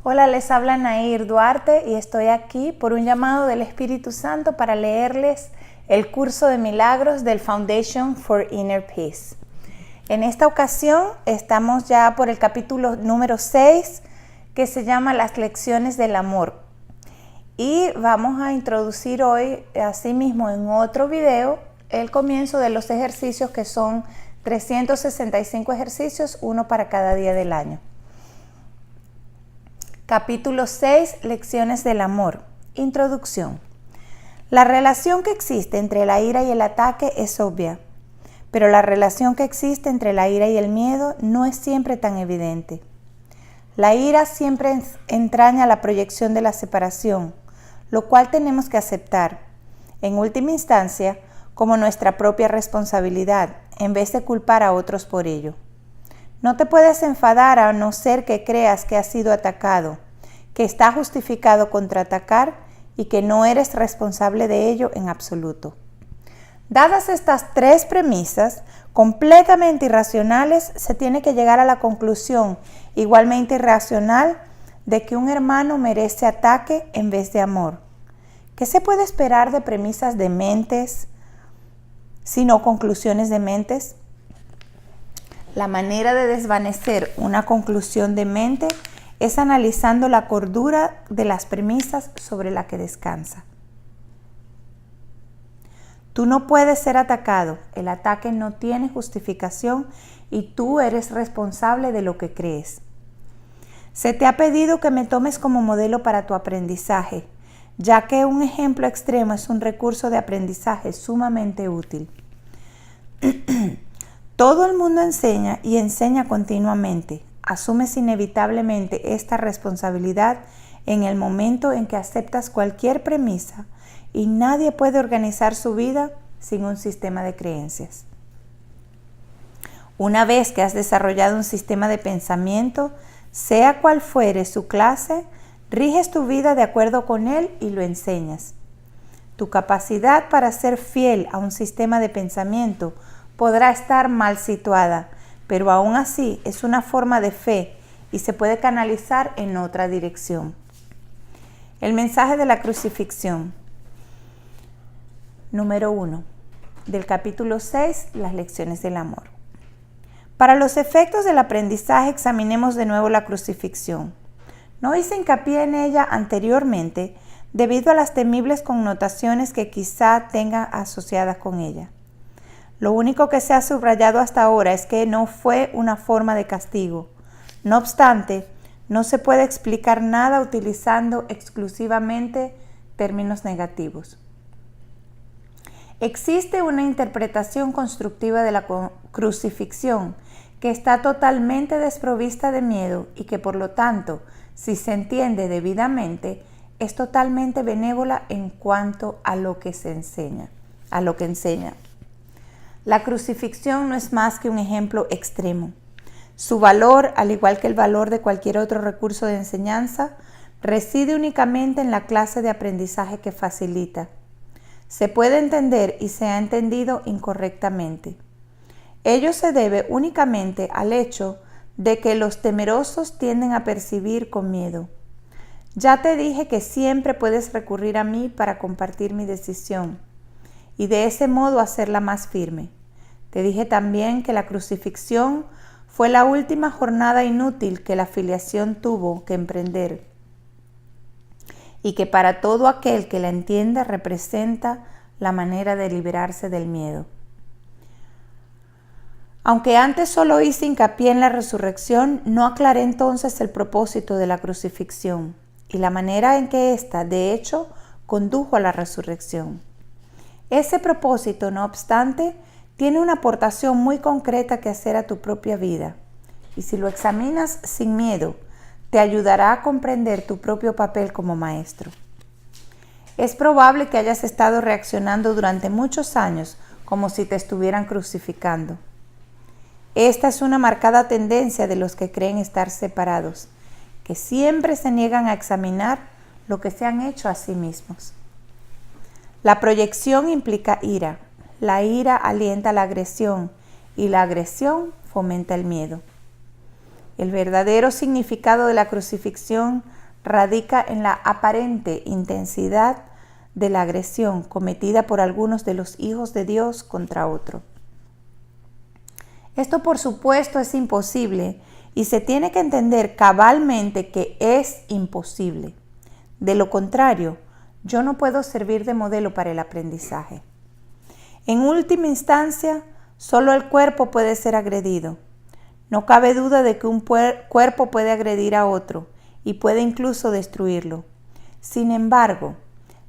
Hola, les habla Nair Duarte y estoy aquí por un llamado del Espíritu Santo para leerles el curso de milagros del Foundation for Inner Peace. En esta ocasión estamos ya por el capítulo número 6, que se llama Las lecciones del amor. Y vamos a introducir hoy, asimismo en otro video, el comienzo de los ejercicios, que son 365 ejercicios, uno para cada día del año. Capítulo 6, Lecciones del amor. Introducción. La relación que existe entre la ira y el ataque es obvia, pero la relación que existe entre la ira y el miedo no es siempre tan evidente. La ira siempre entraña la proyección de la separación, lo cual tenemos que aceptar, en última instancia, como nuestra propia responsabilidad, en vez de culpar a otros por ello. No te puedes enfadar a no ser que creas que has sido atacado, que está justificado contraatacar y que no eres responsable de ello en absoluto. Dadas estas tres premisas completamente irracionales, se tiene que llegar a la conclusión igualmente irracional de que un hermano merece ataque en vez de amor. ¿Qué se puede esperar de premisas dementes, sino conclusiones dementes? La manera de desvanecer una conclusión demente es analizando la cordura de las premisas sobre la que descansa. Tú no puedes ser atacado, el ataque no tiene justificación y tú eres responsable de lo que crees. Se te ha pedido que me tomes como modelo para tu aprendizaje, ya que un ejemplo extremo es un recurso de aprendizaje sumamente útil. Todo el mundo enseña y enseña continuamente. Asumes inevitablemente esta responsabilidad en el momento en que aceptas cualquier premisa y nadie puede organizar su vida sin un sistema de creencias. Una vez que has desarrollado un sistema de pensamiento, sea cual fuere su clase, riges tu vida de acuerdo con él y lo enseñas. Tu capacidad para ser fiel a un sistema de pensamiento podrá estar mal situada, pero aún así es una forma de fe y se puede canalizar en otra dirección. El mensaje de la crucifixión. Número 1. Del capítulo 6, las lecciones del amor. Para los efectos del aprendizaje, examinemos de nuevo la crucifixión. No hice hincapié en ella anteriormente debido a las temibles connotaciones que quizá tenga asociadas con ella. Lo único que se ha subrayado hasta ahora es que no fue una forma de castigo. No obstante, no se puede explicar nada utilizando exclusivamente términos negativos. Existe una interpretación constructiva de la crucifixión que está totalmente desprovista de miedo y que, por lo tanto, si se entiende debidamente, es totalmente benévola en cuanto a lo que se enseña, La crucifixión no es más que un ejemplo extremo. Su valor, al igual que el valor de cualquier otro recurso de enseñanza, reside únicamente en la clase de aprendizaje que facilita. Se puede entender y se ha entendido incorrectamente. Ello se debe únicamente al hecho de que los temerosos tienden a percibir con miedo. Ya te dije que siempre puedes recurrir a mí para compartir mi decisión y de ese modo hacerla más firme. Te dije también que la crucifixión fue la última jornada inútil que la filiación tuvo que emprender y que para todo aquel que la entienda representa la manera de liberarse del miedo. Aunque antes solo hice hincapié en la resurrección, no aclaré entonces el propósito de la crucifixión y la manera en que ésta, de hecho, condujo a la resurrección. Ese propósito, no obstante, tiene una aportación muy concreta que hacer a tu propia vida, y si lo examinas sin miedo, te ayudará a comprender tu propio papel como maestro. Es probable que hayas estado reaccionando durante muchos años como si te estuvieran crucificando. Esta es una marcada tendencia de los que creen estar separados, que siempre se niegan a examinar lo que se han hecho a sí mismos. La proyección implica ira, la ira alienta la agresión y la agresión fomenta el miedo. El verdadero significado de la crucifixión radica en la aparente intensidad de la agresión cometida por algunos de los hijos de Dios contra otro. Esto, por supuesto, es imposible y se tiene que entender cabalmente que es imposible. De lo contrario, yo no puedo servir de modelo para el aprendizaje. En última instancia, solo el cuerpo puede ser agredido. No cabe duda de que un cuerpo puede agredir a otro y puede incluso destruirlo. Sin embargo,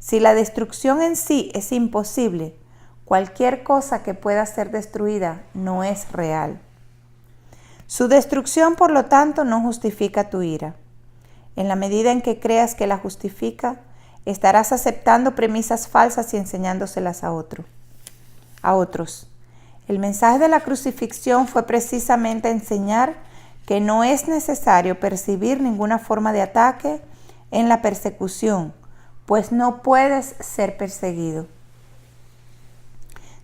si la destrucción en sí es imposible, cualquier cosa que pueda ser destruida no es real. Su destrucción, por lo tanto, no justifica tu ira. En la medida en que creas que la justifica, estarás aceptando premisas falsas y enseñándoselas a otros. El mensaje de la crucifixión fue precisamente enseñar que no es necesario percibir ninguna forma de ataque en la persecución, pues no puedes ser perseguido.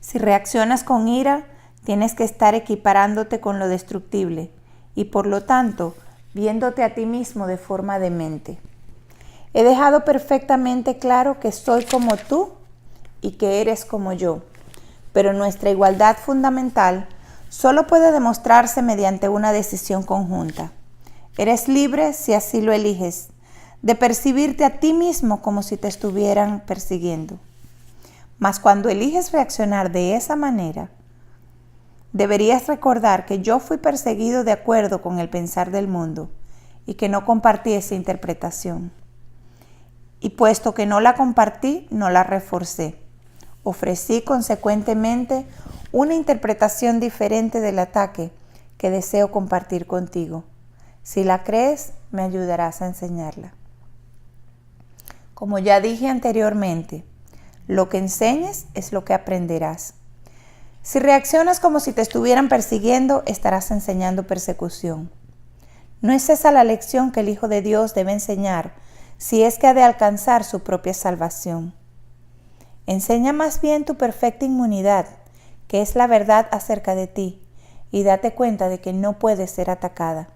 Si reaccionas con ira, tienes que estar equiparándote con lo destructible y por lo tanto viéndote a ti mismo de forma demente. He dejado perfectamente claro que soy como tú y que eres como yo, pero nuestra igualdad fundamental solo puede demostrarse mediante una decisión conjunta. Eres libre, si así lo eliges, de percibirte a ti mismo como si te estuvieran persiguiendo. Mas cuando eliges reaccionar de esa manera, deberías recordar que yo fui perseguido de acuerdo con el pensar del mundo y que no compartí esa interpretación. Y puesto que no la compartí, no la reforcé. Ofrecí consecuentemente una interpretación diferente del ataque que deseo compartir contigo. Si la crees, me ayudarás a enseñarla. Como ya dije anteriormente, lo que enseñes es lo que aprenderás. Si reaccionas como si te estuvieran persiguiendo, estarás enseñando persecución. No es esa la lección que el Hijo de Dios debe enseñar si es que ha de alcanzar su propia salvación. Enseña más bien tu perfecta inmunidad, que es la verdad acerca de ti, y date cuenta de que no puedes ser atacada.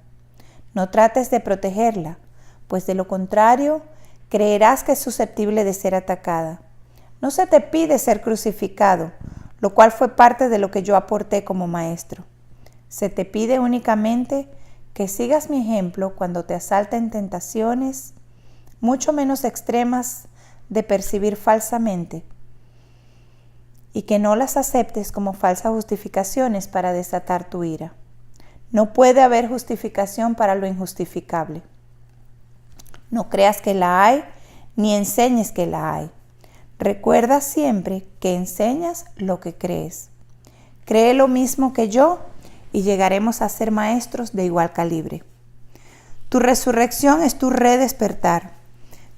No trates de protegerla, pues de lo contrario, creerás que es susceptible de ser atacada. No se te pide ser crucificado, lo cual fue parte de lo que yo aporté como maestro. Se te pide únicamente que sigas mi ejemplo cuando te asalten tentaciones mucho menos extremas de percibir falsamente y que no las aceptes como falsas justificaciones para desatar tu ira. No puede haber justificación para lo injustificable. No creas que la hay, ni enseñes que la hay. Recuerda siempre que enseñas lo que crees. Cree lo mismo que yo y llegaremos a ser maestros de igual calibre. Tu resurrección es tu redespertar.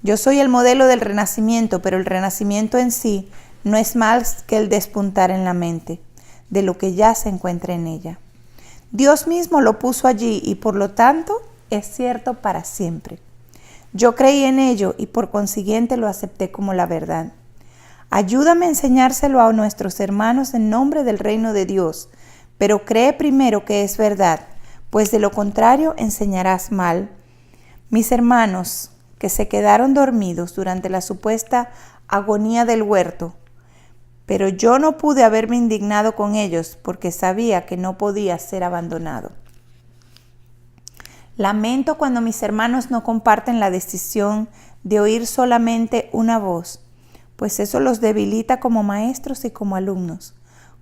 Yo soy el modelo del renacimiento, pero el renacimiento en sí no es más que el despuntar en la mente de lo que ya se encuentra en ella. Dios mismo lo puso allí y por lo tanto es cierto para siempre. Yo creí en ello y por consiguiente lo acepté como la verdad. Ayúdame a enseñárselo a nuestros hermanos en nombre del reino de Dios, pero cree primero que es verdad, pues de lo contrario enseñarás mal. Mis hermanos, que se quedaron dormidos durante la supuesta agonía del huerto, pero yo no pude haberme indignado con ellos porque sabía que no podía ser abandonado. Lamento cuando mis hermanos no comparten la decisión de oír solamente una voz, pues eso los debilita como maestros y como alumnos.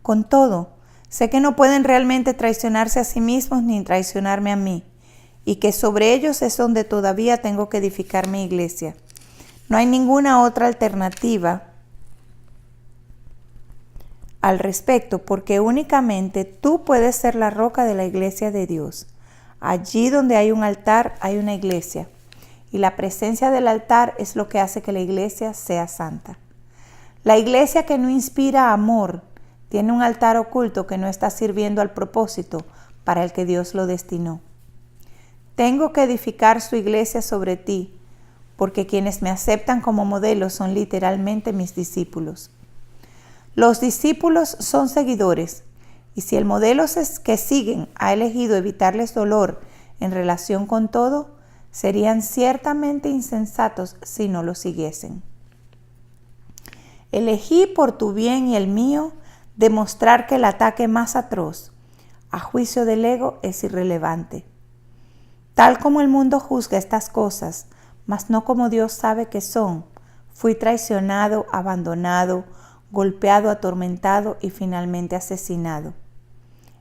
Con todo, sé que no pueden realmente traicionarse a sí mismos ni traicionarme a mí, y que sobre ellos es donde todavía tengo que edificar mi iglesia. No hay ninguna otra alternativa al respecto, porque únicamente tú puedes ser la roca de la iglesia de Dios. Allí donde hay un altar, hay una iglesia, y la presencia del altar es lo que hace que la iglesia sea santa. La iglesia que no inspira amor tiene un altar oculto que no está sirviendo al propósito para el que Dios lo destinó. Tengo que edificar su iglesia sobre ti, porque quienes me aceptan como modelo son literalmente mis discípulos. Los discípulos son seguidores, y si el modelo que siguen ha elegido evitarles dolor en relación con todo, serían ciertamente insensatos si no lo siguiesen. Elegí por tu bien y el mío demostrar que el ataque más atroz, a juicio del ego, es irrelevante. Tal como el mundo juzga estas cosas, mas no como Dios sabe que son, fui traicionado, abandonado, golpeado, atormentado y finalmente asesinado.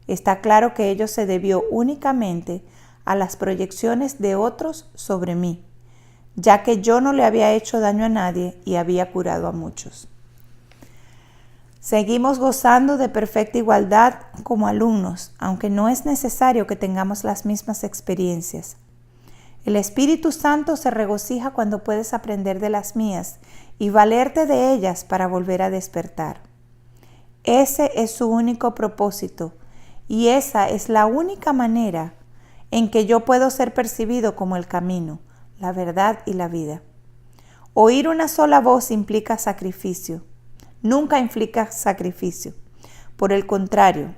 Está claro que ello se debió únicamente a las proyecciones de otros sobre mí, ya que yo no le había hecho daño a nadie y había curado a muchos. Seguimos gozando de perfecta igualdad como alumnos, aunque no es necesario que tengamos las mismas experiencias. El Espíritu Santo se regocija cuando puedes aprender de las mías y valerte de ellas para volver a despertar. Ese es su único propósito y esa es la única manera en que yo puedo ser percibido como el camino, la verdad y la vida. Oír una sola voz implica sacrificio. Nunca implica sacrificio. Por el contrario,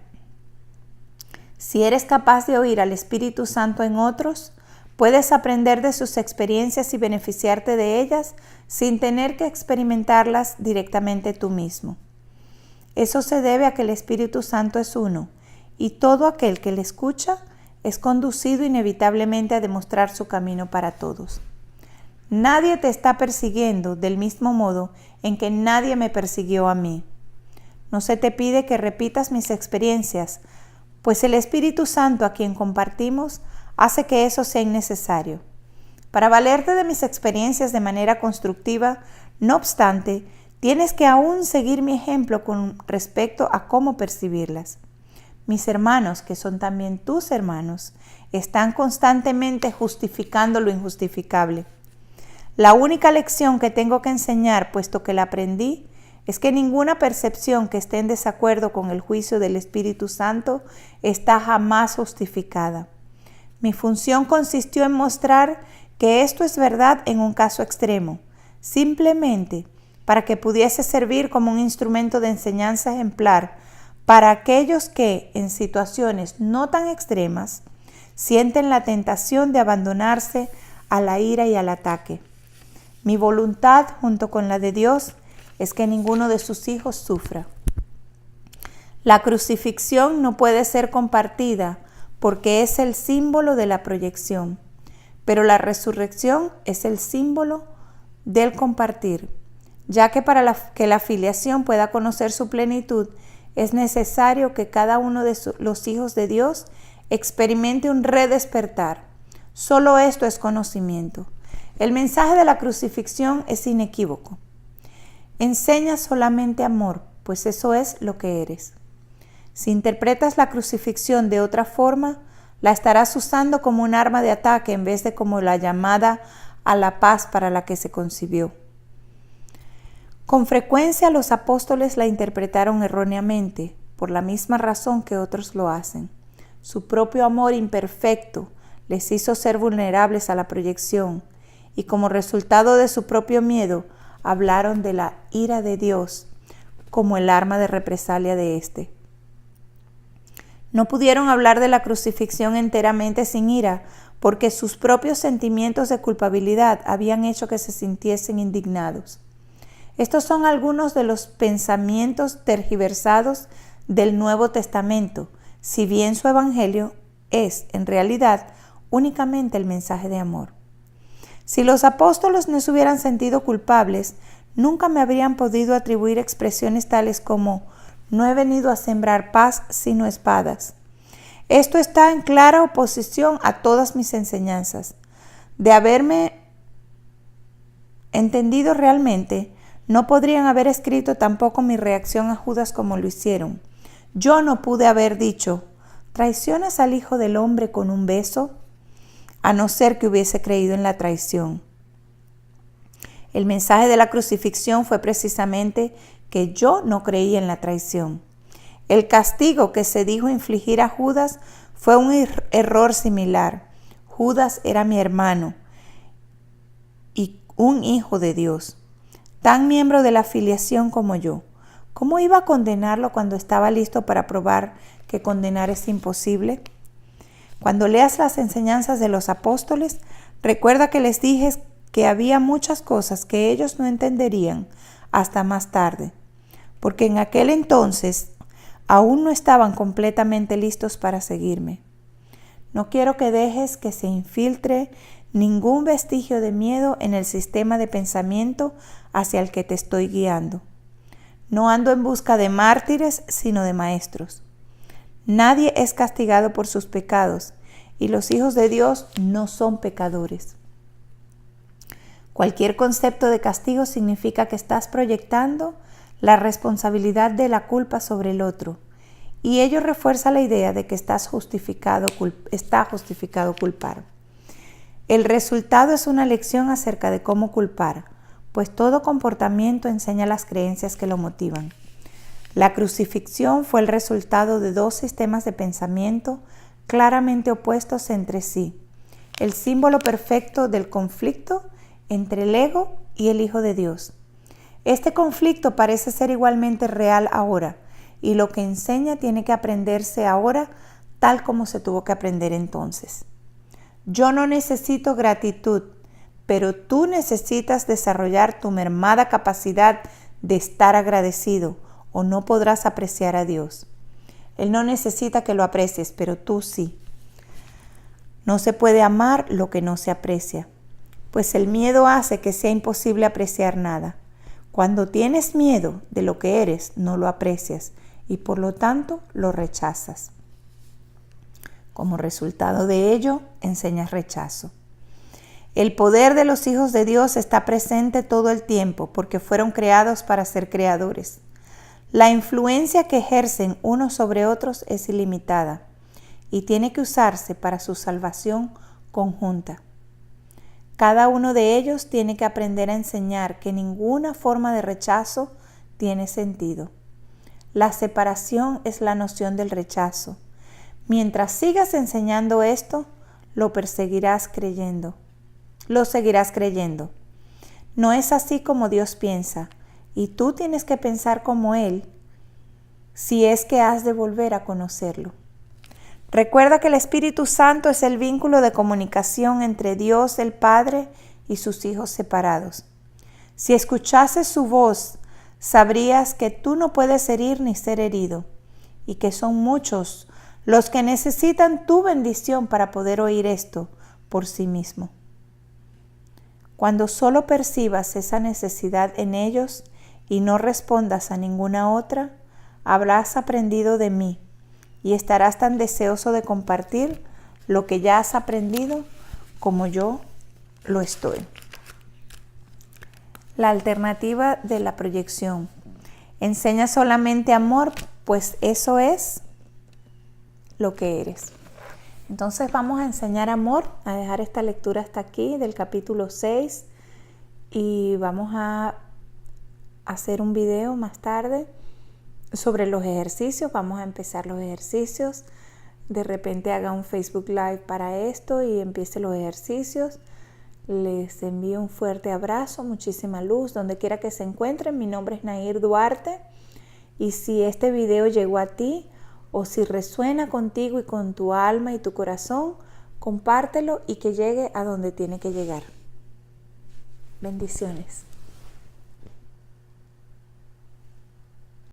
si eres capaz de oír al Espíritu Santo en otros, puedes aprender de sus experiencias y beneficiarte de ellas sin tener que experimentarlas directamente tú mismo. Eso se debe a que el Espíritu Santo es uno, y todo aquel que le escucha es conducido inevitablemente a demostrar su camino para todos. Nadie te está persiguiendo del mismo modo en que nadie me persiguió a mí. No se te pide que repitas mis experiencias, pues el Espíritu Santo a quien compartimos hace que eso sea innecesario. Para valerte de mis experiencias de manera constructiva, no obstante, tienes que aún seguir mi ejemplo con respecto a cómo percibirlas. Mis hermanos, que son también tus hermanos, están constantemente justificando lo injustificable. La única lección que tengo que enseñar, puesto que la aprendí, es que ninguna percepción que esté en desacuerdo con el juicio del Espíritu Santo está jamás justificada. Mi función consistió en mostrar que esto es verdad en un caso extremo, simplemente para que pudiese servir como un instrumento de enseñanza ejemplar para aquellos que, en situaciones no tan extremas, sienten la tentación de abandonarse a la ira y al ataque. Mi voluntad, junto con la de Dios, es que ninguno de sus hijos sufra. La crucifixión no puede ser compartida porque es el símbolo de la proyección, pero la resurrección es el símbolo del compartir, ya que para que la filiación pueda conocer su plenitud, es necesario que cada uno de los hijos de Dios experimente un redespertar. Solo esto es conocimiento. El mensaje de la crucifixión es inequívoco. Enseña solamente amor, pues eso es lo que eres. Si interpretas la crucifixión de otra forma, la estarás usando como un arma de ataque en vez de como la llamada a la paz para la que se concibió. Con frecuencia los apóstoles la interpretaron erróneamente, por la misma razón que otros lo hacen. Su propio amor imperfecto les hizo ser vulnerables a la proyección, y como resultado de su propio miedo, hablaron de la ira de Dios como el arma de represalia de éste. No pudieron hablar de la crucifixión enteramente sin ira, porque sus propios sentimientos de culpabilidad habían hecho que se sintiesen indignados. Estos son algunos de los pensamientos tergiversados del Nuevo Testamento, si bien su evangelio es, en realidad, únicamente el mensaje de amor. Si los apóstoles no se hubieran sentido culpables, nunca me habrían podido atribuir expresiones tales como «no he venido a sembrar paz sino espadas». Esto está en clara oposición a todas mis enseñanzas. De haberme entendido realmente, no podrían haber escrito tampoco mi reacción a Judas como lo hicieron. Yo no pude haber dicho «¿traicionas al Hijo del Hombre con un beso?», a no ser que hubiese creído en la traición. El mensaje de la crucifixión fue precisamente que yo no creía en la traición. El castigo que se dijo infligir a Judas fue un error similar. Judas era mi hermano y un hijo de Dios, tan miembro de la filiación como yo. ¿Cómo iba a condenarlo cuando estaba listo para probar que condenar es imposible? Cuando leas las enseñanzas de los apóstoles, recuerda que les dije que había muchas cosas que ellos no entenderían hasta más tarde, porque en aquel entonces aún no estaban completamente listos para seguirme. No quiero que dejes que se infiltre ningún vestigio de miedo en el sistema de pensamiento hacia el que te estoy guiando. No ando en busca de mártires, sino de maestros. Nadie es castigado por sus pecados, y los hijos de Dios no son pecadores. Cualquier concepto de castigo significa que estás proyectando la responsabilidad de la culpa sobre el otro, y ello refuerza la idea de que está justificado culpar. El resultado es una lección acerca de cómo culpar, pues todo comportamiento enseña las creencias que lo motivan. La crucifixión fue el resultado de dos sistemas de pensamiento claramente opuestos entre sí, el símbolo perfecto del conflicto entre el ego y el Hijo de Dios. Este conflicto parece ser igualmente real ahora, y lo que enseña tiene que aprenderse ahora tal como se tuvo que aprender entonces. Yo no necesito gratitud, pero tú necesitas desarrollar tu mermada capacidad de estar agradecido, o no podrás apreciar a Dios. Él no necesita que lo aprecies, pero tú sí. No se puede amar lo que no se aprecia, pues el miedo hace que sea imposible apreciar nada. Cuando tienes miedo de lo que eres, no lo aprecias y por lo tanto lo rechazas. Como resultado de ello, enseñas rechazo. El poder de los hijos de Dios está presente todo el tiempo porque fueron creados para ser creadores. La influencia que ejercen unos sobre otros es ilimitada y tiene que usarse para su salvación conjunta. Cada uno de ellos tiene que aprender a enseñar que ninguna forma de rechazo tiene sentido. La separación es la noción del rechazo. Mientras sigas enseñando esto, lo seguirás creyendo. No es así como Dios piensa, y tú tienes que pensar como Él si es que has de volver a conocerlo. Recuerda que el Espíritu Santo es el vínculo de comunicación entre Dios el Padre y sus hijos separados. Si escuchases su voz, sabrías que tú no puedes herir ni ser herido, y que son muchos los que necesitan tu bendición para poder oír esto por sí mismo. Cuando solo percibas esa necesidad en ellos y no respondas a ninguna otra, habrás aprendido de mí y estarás tan deseoso de compartir lo que ya has aprendido como yo lo estoy. La alternativa de la proyección. Enseña solamente amor, pues eso es lo que eres. Entonces vamos a enseñar amor, a dejar esta lectura hasta aquí del capítulo 6 y vamos a hacer un video más tarde sobre los ejercicios. Vamos a empezar los ejercicios. De repente haga un Facebook Live para esto y empiece los ejercicios. Les envío un fuerte abrazo, muchísima luz, donde quiera que se encuentren. Mi nombre es Nair Duarte y si este video llegó a ti o si resuena contigo y con tu alma y tu corazón, compártelo y que llegue a donde tiene que llegar. Bendiciones.